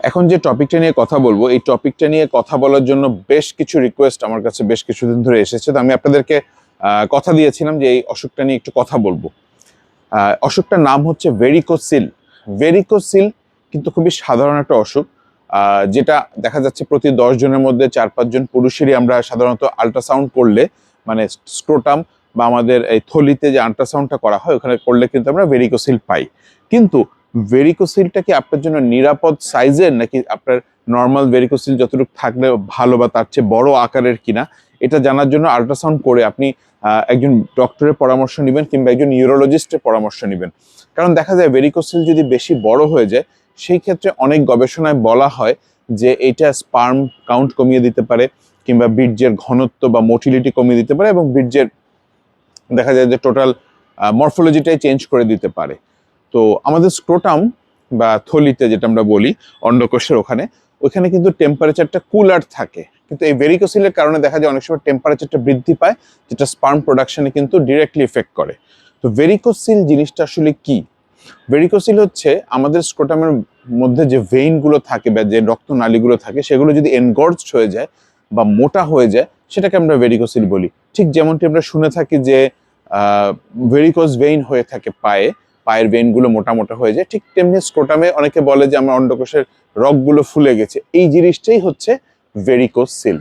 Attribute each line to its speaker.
Speaker 1: এখন যে টপিকটা নিয়ে কথা বলবো, এই টপিকটা নিয়ে কথা বলার জন্য বেশ কিছু রিকোয়েস্ট আমার কাছে বেশ কিছুদিন ধরে এসেছে। তো আমি আপনাদেরকে কথা দিয়েছিলাম যে এই অসুখটা নিয়ে একটু কথা বলবো। অসুখটার নাম হচ্ছে ভেরিকোসিল। ভেরিকোসিল কিন্তু খুবই সাধারণ একটা অসুখ, যেটা দেখা যাচ্ছে প্রতি 10 জনের মধ্যে 4-5 জন পুরুষেরই আমরা সাধারণত আল্ট্রাসাউন্ড করলে, মানে স্ক্রোটাম বা আমাদের এই থলিতে যে আল্ট্রাসাউন্ডটা করা হয় ওখানে করলে কিন্তু আমরা ভেরিকোসিল পাই। কিন্তু ভেরিকোসিলটা কি আপনার জন্য নিরাপদ সাইজের, নাকি আপনার নর্মাল ভেরিকোসিল যতটুকু থাকলে ভালো বা তার চেয়ে বড় আকারের কিনা, এটা জানার জন্য আল্ট্রাসাউন্ড করে আপনি একজন ডক্টরের পরামর্শ নেবেন কিংবা একজন ইউরোলজিস্টের পরামর্শ নেবেন। কারণ দেখা যায় ভেরিকোসিল যদি বেশি বড় হয়ে যায়, সেই ক্ষেত্রে অনেক গবেষণায় বলা হয় যে এটা স্পার্ম কাউন্ট কমিয়ে দিতে পারে কিংবা বীর্যের ঘনত্ব বা মোটিলিটি কমিয়ে দিতে পারে এবং বীর্যের দেখা যায় যে টোটাল মরফোলজিটাই চেঞ্জ করে দিতে পারে। তো আমাদের স্ক্রোটাম বা থলিতে যেটা আমরা বলি অন্ডকোষের ওইখানে কিন্তু টেম্পারেচারটা কুলার থাকে, কিন্তু এই ভেরিকোসিলের কারণে দেখা যায় অনেক সময় টেম্পারেচারটা বৃদ্ধি পায়, যেটা স্পার্ম প্রোডাকশনে কিন্তু ডিরেক্টলি এফেক্ট করে। তো ভেরিকোসিল জিনিসটা আসলে কি? ভেরিকোসিল হচ্ছে আমাদের স্ক্রোটামের মধ্যে যে ভেইনগুলো থাকে বা যে রক্তনালীগুলো থাকে সেগুলো যদি এনগর্জড হয়ে যায় বা মোটা হয়ে যায়, সেটাকে আমরা ভেরিকোসিল বলি। ঠিক যেমনটি আমরা শুনে থাকি যে ভেরিকোজ ভেইন হয়ে থাকে পায়ের ভেইনগুলো মোটা মোটা হয়ে যায়, ঠিক তেমনি স্ক্রোটামে অনেকে বলে যে আমার অন্ডকোষের রগগুলো ফুলে গেছে। এই জিনিসটাই হচ্ছে ভেরিকোসিল।